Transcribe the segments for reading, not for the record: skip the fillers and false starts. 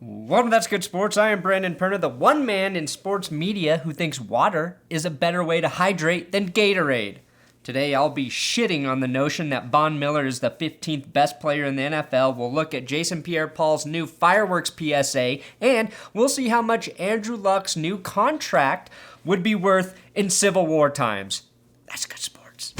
Welcome to That's Good Sports. I am Brandon Perner, the one man in sports media who thinks water is a better way to hydrate than Gatorade. Today I'll be shitting on the notion that Von Miller is the 15th best player in the NFL. We'll look at Jason Pierre Paul's new fireworks PSA, and we'll see how much Andrew Luck's new contract would be worth in Civil War times. That's Good Sports.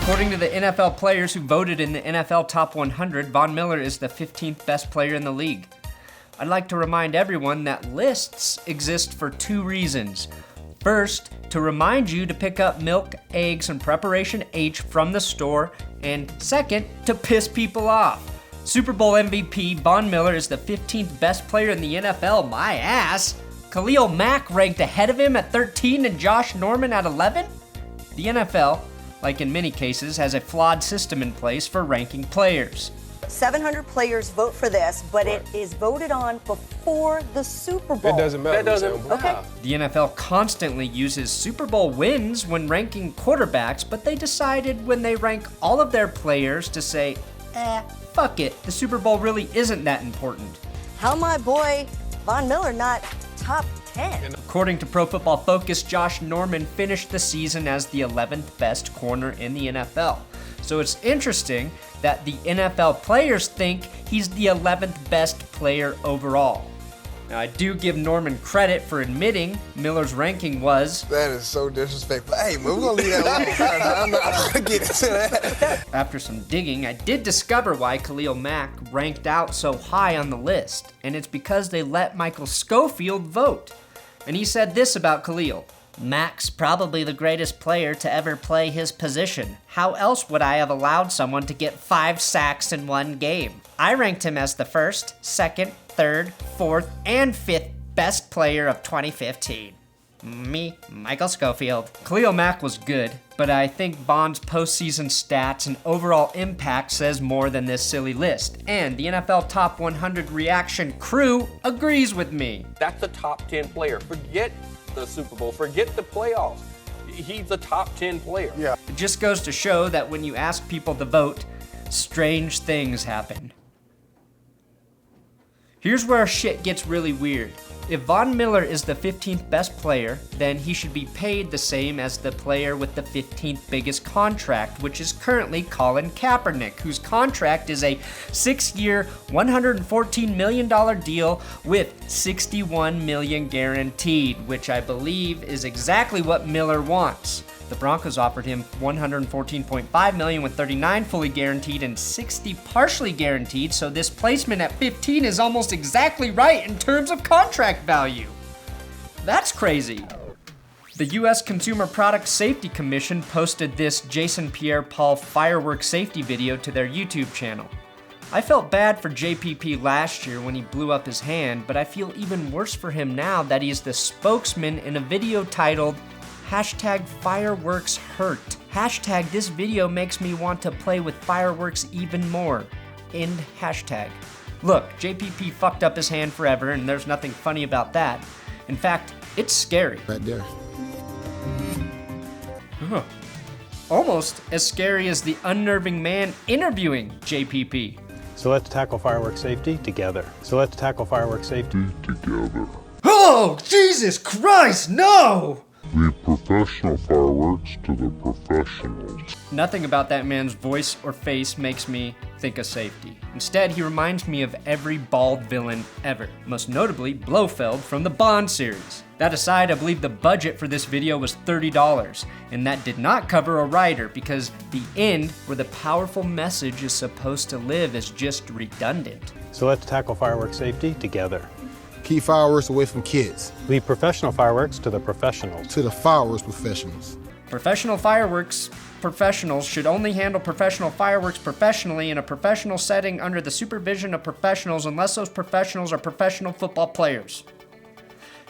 According to the NFL players who voted in the NFL Top 100, Von Miller is the 15th best player in the league. I'd like to remind everyone that lists exist for two reasons. First, to remind you to pick up milk, eggs, and preparation H from the store, and second, to piss people off. Super Bowl MVP Von Miller is the 15th best player in the NFL, my ass. Khalil Mack ranked ahead of him at 13 and Josh Norman at 11? The NFL, like in many cases, has a flawed system in place for ranking players. 700 players vote for this, but it is voted on before the Super Bowl. It doesn't matter. That doesn't. Okay. The NFL constantly uses Super Bowl wins when ranking quarterbacks, but they decided when they rank all of their players to say, fuck it, the Super Bowl really isn't that important. How my boy Von Miller not top 10? According to Pro Football Focus, Josh Norman finished the season as the 11th best corner in the NFL. So it's interesting that the NFL players think he's the 11th best player overall. Now, I do give Norman credit for admitting Miller's ranking was... That is so disrespectful. Hey, man, we're going to leave that alone. I'm not going to get into that. After some digging, I did discover why Khalil Mack ranked out so high on the list, and it's because they let Michael Schofield vote. And he said this about Khalil. Mack's probably the greatest player to ever play his position. How else would I have allowed someone to get 5 sacks in one game? I ranked him as the first, second, third, fourth, and fifth best player of 2015. Me, Michael Schofield. Khalil Mack was good, but I think Von's postseason stats and overall impact says more than this silly list. And the NFL Top 100 reaction crew agrees with me. That's a top 10 player. Forget the Super Bowl. Forget the playoffs. He's a top 10 player. Yeah. It just goes to show that when you ask people to vote, strange things happen. Here's where shit gets really weird. If Von Miller is the 15th best player, then he should be paid the same as the player with the 15th biggest contract, which is currently Colin Kaepernick, whose contract is a 6-year, $114 million deal with $61 million guaranteed, which I believe is exactly what Miller wants. The Broncos offered him $114.5 million with $39 fully guaranteed and $60 partially guaranteed, so this placement at 15 is almost exactly right in terms of contract value. That's crazy. The U.S. Consumer Product Safety Commission posted this Jason Pierre Paul firework safety video to their YouTube channel. I felt bad for JPP last year when he blew up his hand, but I feel even worse for him now that he's the spokesman in a video titled #FireworksHurt. #this video makes me want to play with fireworks even more. End hashtag. Look, JPP fucked up his hand forever, and there's nothing funny about that. In fact, it's scary. Right there. Almost as scary as the unnerving man interviewing JPP. So let's tackle fireworks safety together. Oh, Jesus Christ, no! Leave professional fireworks to the professionals. Nothing about that man's voice or face makes me think of safety. Instead, he reminds me of every bald villain ever, most notably Blofeld from the Bond series. That aside, I believe the budget for this video was $30, and that did not cover a writer because the end, where the powerful message is supposed to live, is just redundant. So let's tackle fireworks safety together. Keep fireworks away from kids. Leave professional fireworks to the professionals. To the fireworks professionals. Professional fireworks professionals should only handle professional fireworks professionally in a professional setting under the supervision of professionals unless those professionals are professional football players.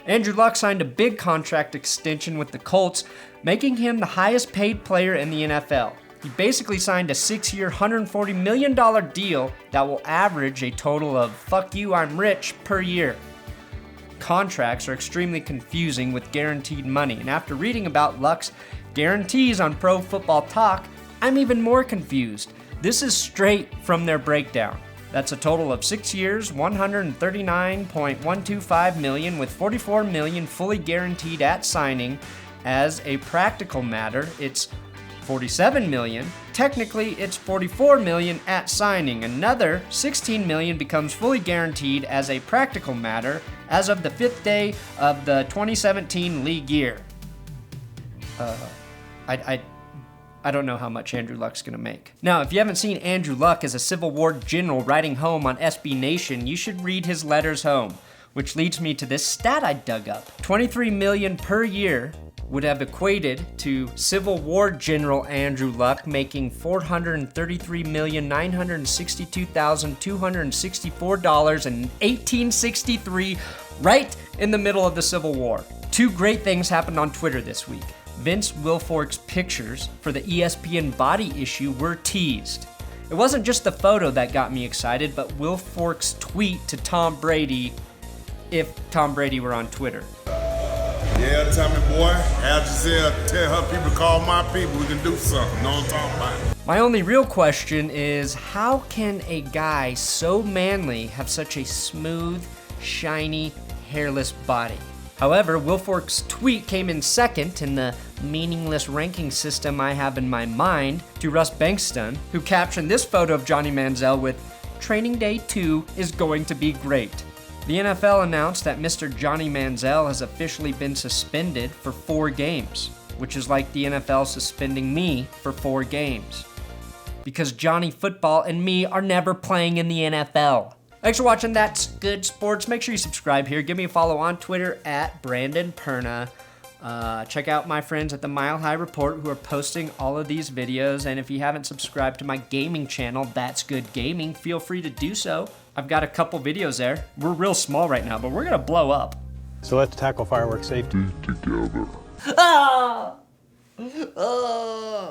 Andrew Luck signed a big contract extension with the Colts, making him the highest paid player in the NFL. He basically signed a 6-year, $140 million deal that will average a total of "fuck you, I'm rich" per year. Contracts are extremely confusing with guaranteed money, and after reading about Luck's guarantees on Pro Football Talk, I'm even more confused. This is straight from their breakdown. That's a total of 6 years, $139.125 million, with $44 million fully guaranteed at signing. As a practical matter, it's $47 million. Technically, it's $44 million at signing. Another $16 million becomes fully guaranteed as a practical matter as of the 5th day of the 2017 league year. I don't know how much Andrew Luck's gonna make. Now, if you haven't seen Andrew Luck as a Civil War general writing home on SB Nation, you should read his letters home, which leads me to this stat I dug up. $23 million per year would have equated to Civil War General Andrew Luck making $433,962,264 in 1863, right in the middle of the Civil War. Two great things happened on Twitter this week. Vince Wilfork's pictures for the ESPN body issue were teased. It wasn't just the photo that got me excited, but Wilfork's tweet to Tom Brady, if Tom Brady were on Twitter. Yeah, tell me, boy. Al Giselle, tell her people to call my people. We can do something. Know what I'm talking about? My only real question is, how can a guy so manly have such a smooth, shiny, hairless body? However, Wilfork's tweet came in second in the meaningless ranking system I have in my mind to Russ Bankston, who captioned this photo of Johnny Manziel with, "Training Day 2 is going to be great." The NFL announced that Mr. Johnny Manziel has officially been suspended for 4 games, which is like the NFL suspending me for 4 games. Because Johnny Football and me are never playing in the NFL. Thanks for watching That's Good Sports. Make sure you subscribe here. Give me a follow on Twitter at Brandon Perna. Check out my friends at the Mile High Report who are posting all of these videos. And if you haven't subscribed to my gaming channel, That's Good Gaming, feel free to do so. I've got a couple videos there. We're real small right now, but we're gonna blow up. So let's tackle fireworks safety Together. Ah! Oh.